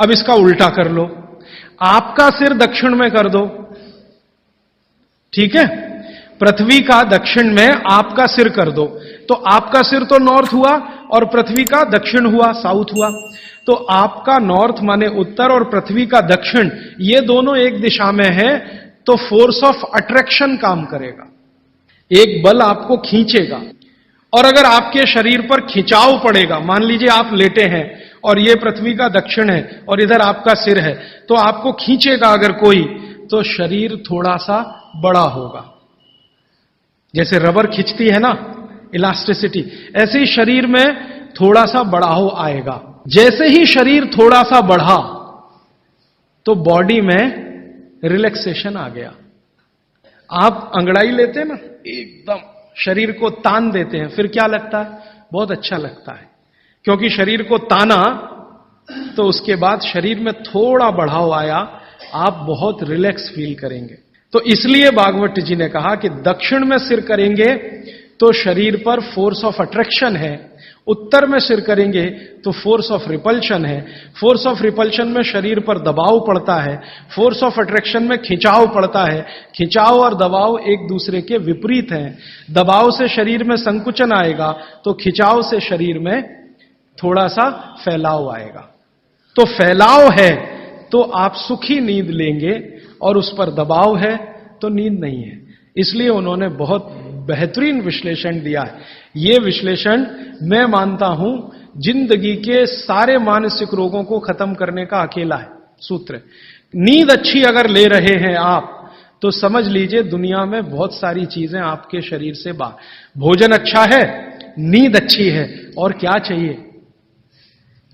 अब इसका उल्टा कर लो, आपका सिर दक्षिण में कर दो, ठीक है? पृथ्वी का दक्षिण में आपका सिर कर दो, तो आपका सिर तो नॉर्थ हुआ और पृथ्वी का दक्षिण हुआ, साउथ हुआ। तो आपका नॉर्थ माने उत्तर और पृथ्वी का दक्षिण, ये दोनों एक दिशा में है, तो फोर्स ऑफ अट्रैक्शन काम करेगा, एक बल आपको खींचेगा। और अगर आपके शरीर पर खिंचाव पड़ेगा, मान लीजिए आप लेटे हैं और ये पृथ्वी का दक्षिण है और इधर आपका सिर है, तो आपको खींचेगा अगर कोई, तो शरीर थोड़ा सा बड़ा होगा। जैसे रबर खींचती है ना, इलास्टिसिटी, ऐसे ही शरीर में थोड़ा सा बढ़ाव आएगा। जैसे ही शरीर थोड़ा सा बढ़ा तो बॉडी में रिलैक्सेशन आ गया। आप अंगड़ाई लेते हैं ना, एकदम शरीर को तान देते हैं, फिर क्या लगता है? बहुत अच्छा लगता है, क्योंकि शरीर को ताना तो उसके बाद शरीर में थोड़ा बढ़ाव आया, आप बहुत रिलैक्स फील करेंगे। तो इसलिए भागवत जी ने कहा कि दक्षिण में सिर करेंगे तो शरीर पर फोर्स ऑफ अट्रैक्शन है, उत्तर में सिर करेंगे तो फोर्स ऑफ रिपल्शन है। फोर्स ऑफ रिपल्शन में शरीर पर दबाव पड़ता है, फोर्स ऑफ अट्रैक्शन में खिंचाव पड़ता है। खिंचाव और दबाव एक दूसरे के विपरीत हैं। दबाव से शरीर में संकुचन आएगा तो खिंचाव से शरीर में थोड़ा सा फैलाव आएगा। तो फैलाव है तो आप सुखी नींद लेंगे और उस पर दबाव है तो नींद नहीं है। इसलिए उन्होंने बहुत बेहतरीन विश्लेषण दिया है। यह विश्लेषण मैं मानता हूं जिंदगी के सारे मानसिक रोगों को खत्म करने का अकेला है सूत्र। नींद अच्छी अगर ले रहे हैं आप तो समझ लीजिए दुनिया में बहुत सारी चीजें आपके शरीर से बाहर। भोजन अच्छा है, नींद अच्छी है, और क्या चाहिए?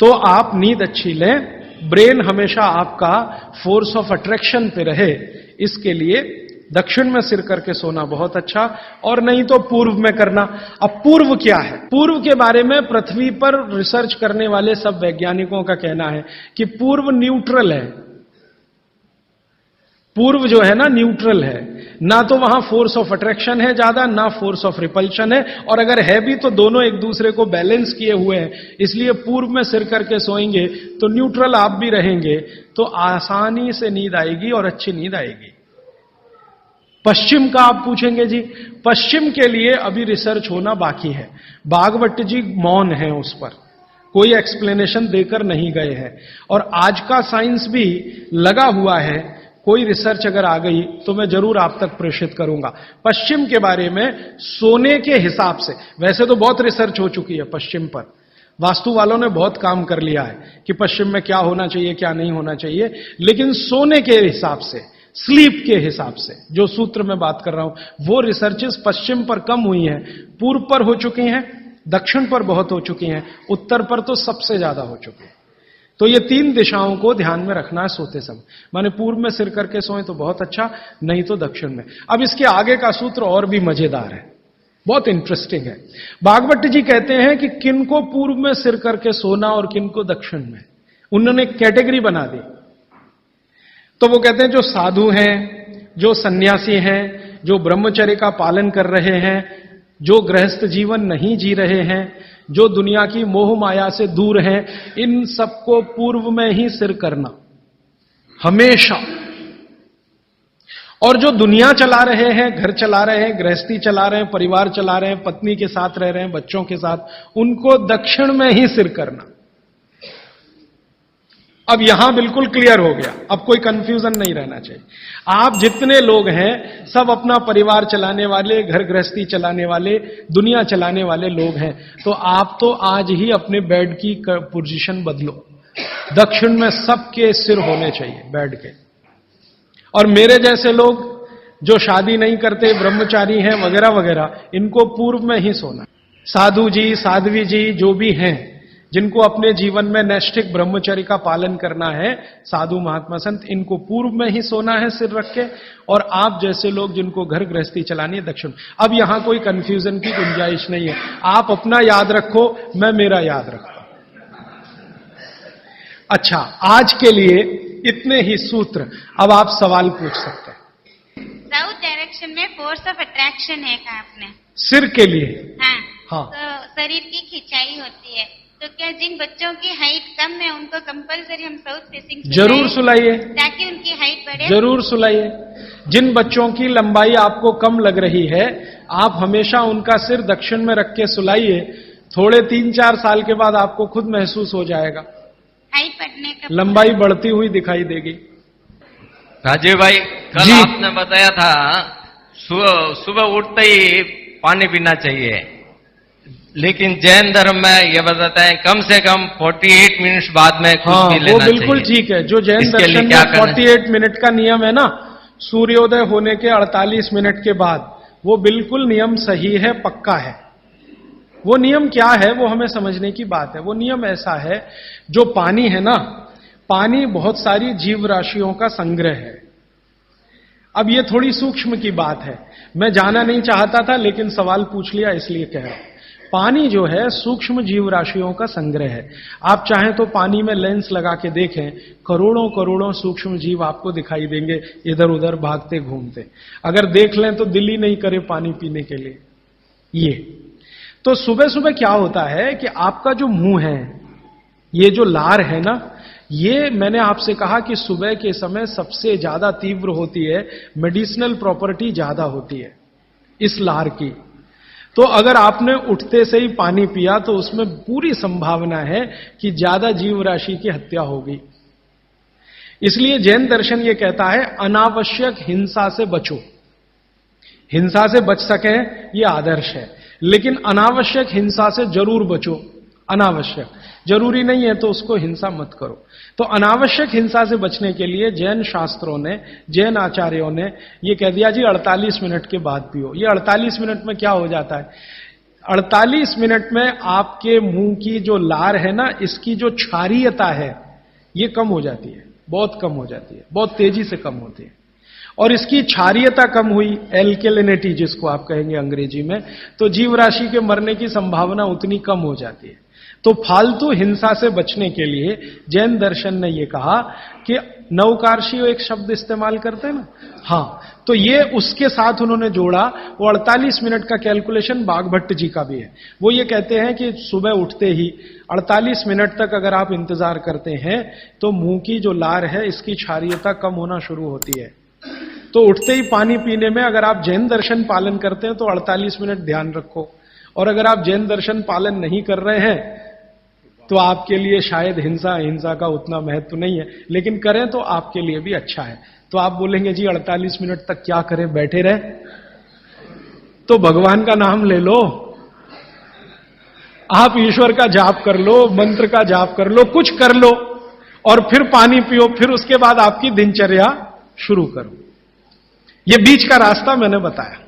तो आप नींद अच्छी लें, ब्रेन हमेशा आपका फोर्स ऑफ अट्रैक्शन पे रहे, इसके लिए दक्षिण में सिर करके सोना बहुत अच्छा, और नहीं तो पूर्व में करना। अब पूर्व क्या है? पूर्व के बारे में पृथ्वी पर रिसर्च करने वाले सब वैज्ञानिकों का कहना है कि पूर्व न्यूट्रल है। पूर्व जो है ना, न्यूट्रल है, ना तो वहां फोर्स ऑफ अट्रैक्शन है ज्यादा, ना फोर्स ऑफ रिपल्शन है, और अगर है भी तो दोनों एक दूसरे को बैलेंस किए हुए हैं। इसलिए पूर्व में सिर करके सोएंगे तो न्यूट्रल आप भी रहेंगे, तो आसानी से नींद आएगी और अच्छी नींद आएगी। पश्चिम का आप पूछेंगे जी, पश्चिम के लिए अभी रिसर्च होना बाकी है। भागवत जी मौन है उस पर, कोई एक्सप्लेनेशन देकर नहीं गए हैं, और आज का साइंस भी लगा हुआ है। कोई रिसर्च अगर आ गई तो मैं जरूर आप तक प्रेषित करूंगा। पश्चिम के बारे में सोने के हिसाब से वैसे तो बहुत रिसर्च हो चुकी है पश्चिम पर, वास्तु वालों ने बहुत काम कर लिया है कि पश्चिम में क्या होना चाहिए क्या नहीं होना चाहिए, लेकिन सोने के हिसाब से, स्लीप के हिसाब से जो सूत्र में बात कर रहा हूं, वो रिसर्चेस पश्चिम पर कम हुई हैं, पूर्व पर हो चुकी हैं, दक्षिण पर बहुत हो चुकी हैं, उत्तर पर तो सबसे ज्यादा हो चुकी है। तो ये तीन दिशाओं को ध्यान में रखना है सोते समय। माने पूर्व में सिर करके सोएं तो बहुत अच्छा, नहीं तो दक्षिण में। अब इसके आगे का सूत्र और भी मजेदार है, बहुत इंटरेस्टिंग है। भागवत जी कहते हैं कि किनको पूर्व में सिर करके सोना और किनको दक्षिण में, उन्होंने कैटेगरी बना दी। तो वो कहते हैं जो साधु हैं, जो सन्यासी हैं, जो ब्रह्मचर्य का पालन कर रहे हैं, जो गृहस्थ जीवन नहीं जी रहे हैं, जो दुनिया की मोह माया से दूर हैं, इन सबको पूर्व में ही सिर करना हमेशा। और जो दुनिया चला रहे हैं, घर चला रहे हैं, गृहस्थी चला रहे हैं, परिवार चला रहे हैं, पत्नी के साथ रह रहे हैं, बच्चों के साथ, उनको दक्षिण में ही सिर करना। अब यहां बिल्कुल क्लियर हो गया, अब कोई कंफ्यूजन नहीं रहना चाहिए। आप जितने लोग हैं सब अपना परिवार चलाने वाले, घर गृहस्थी चलाने वाले, दुनिया चलाने वाले लोग हैं, तो आप तो आज ही अपने बेड की पोजीशन बदलो। दक्षिण में सबके सिर होने चाहिए बेड के। और मेरे जैसे लोग जो शादी नहीं करते, ब्रह्मचारी हैं वगैरह वगैरह, इनको पूर्व में ही सोना। साधु जी, साध्वी जी जो भी हैं, जिनको अपने जीवन में नैष्ठिक ब्रह्मचर्य का पालन करना है, साधु महात्मा संत, इनको पूर्व में ही सोना है सिर रख के। और आप जैसे लोग जिनको घर गृहस्थी चलानी है, दक्षिण। अब यहां कोई कंफ्यूजन की गुंजाइश नहीं है, आप अपना याद रखो, मैं मेरा याद रखता हूं। अच्छा, आज के लिए इतने ही सूत्र। अब आप सवाल पूछ सकते हैं। साउथ डायरेक्शन में फोर्स ऑफ अट्रैक्शन है, कहा आपने, सिर के लिए? हाँ, हाँ। तो शरीर की खिंचाई होती है, तो क्या जिन बच्चों की हाइट कम है उनको कंपलसरी हम साउथ फेसिंग जरूर सुलाइए, ताकि उनकी हाइट बढ़े? जरूर सुलाइए। जिन बच्चों की लंबाई आपको कम लग रही है, आप हमेशा उनका सिर दक्षिण में रख के सुलाइए। थोड़े 3-4 साल के बाद आपको खुद महसूस हो जाएगा, हाइट बढ़ने का लंबाई बढ़ती हुई दिखाई देगी। राजीव भाई, कल जी। आपने बताया था सुबह उठते ही पानी पीना चाहिए, लेकिन जैन धर्म में ये बताते हैं कम से कम 48 मिनट बाद में कुछ भी वो लेना बिल्कुल चाहिए। ठीक है। जो जैन इसके लिए दर्शन क्या में करना 48 मिनट का नियम है ना, सूर्योदय होने के 48 मिनट के बाद, वो बिल्कुल नियम सही है, पक्का है। वो नियम क्या है, वो हमें समझने की बात है। वो नियम ऐसा है, जो पानी है ना, पानी बहुत सारी जीव राशियों का संग्रह है। अब ये थोड़ी सूक्ष्म की बात है, मैं जाना नहीं चाहता था लेकिन सवाल पूछ लिया इसलिए कह रहा हूं। पानी जो है सूक्ष्म जीव राशियों का संग्रह है। आप चाहें तो पानी में लेंस लगा के देखें, करोड़ों करोड़ों सूक्ष्म जीव आपको दिखाई देंगे इधर उधर भागते घूमते। अगर देख लें तो दिल ही नहीं करे पानी पीने के लिए। ये तो सुबह सुबह क्या होता है कि आपका जो मुंह है, ये जो लार है ना, ये मैंने आपसे कहा कि सुबह के समय सबसे ज्यादा तीव्र होती है, मेडिसिनल प्रॉपर्टी ज्यादा होती है इस लार की। तो अगर आपने उठते से ही पानी पिया तो उसमें पूरी संभावना है कि ज्यादा जीव राशि की हत्या होगी। इसलिए जैन दर्शन ये कहता है अनावश्यक हिंसा से बचो। हिंसा से बच सके ये आदर्श है, लेकिन अनावश्यक हिंसा से जरूर बचो। अनावश्यक, जरूरी नहीं है तो उसको हिंसा मत करो। तो अनावश्यक हिंसा से बचने के लिए जैन शास्त्रों ने, जैन आचार्यों ने ये कह दिया जी 48 मिनट के बाद पियो। ये 48 मिनट में क्या हो जाता है, 48 मिनट में आपके मुंह की जो लार है ना, इसकी जो क्षारीयता है ये कम हो जाती है, बहुत कम हो जाती है, बहुत तेजी से कम होती है। और इसकी क्षारीयता कम हुई, एल्केलिनिटी जिसको आप कहेंगे अंग्रेजी में, तो जीव राशि के मरने की संभावना उतनी कम हो जाती है। तो फालतू हिंसा से बचने के लिए जैन दर्शन ने यह कहा कि नवकार्षियों एक शब्द इस्तेमाल करते हैं ना, हाँ, तो ये उसके साथ उन्होंने जोड़ा। वो 48 मिनट का कैलकुलेशन बागभट्ट जी का भी है। वो ये कहते हैं कि सुबह उठते ही 48 मिनट तक अगर आप इंतजार करते हैं तो मुंह की जो लार है इसकी क्षारीयता कम होना शुरू होती है। तो उठते ही पानी पीने में अगर आप जैन दर्शन पालन करते हैं तो 48 मिनट ध्यान रखो, और अगर आप जैन दर्शन पालन नहीं कर रहे हैं तो आपके लिए शायद हिंसा का उतना महत्व नहीं है, लेकिन करें तो आपके लिए भी अच्छा है। तो आप बोलेंगे जी 48 मिनट तक क्या करें, बैठे रहे? तो भगवान का नाम ले लो, आप ईश्वर का जाप कर लो, मंत्र का जाप कर लो, कुछ कर लो, और फिर पानी पियो, फिर उसके बाद आपकी दिनचर्या शुरू करो। ये बीच का रास्ता मैंने बताया।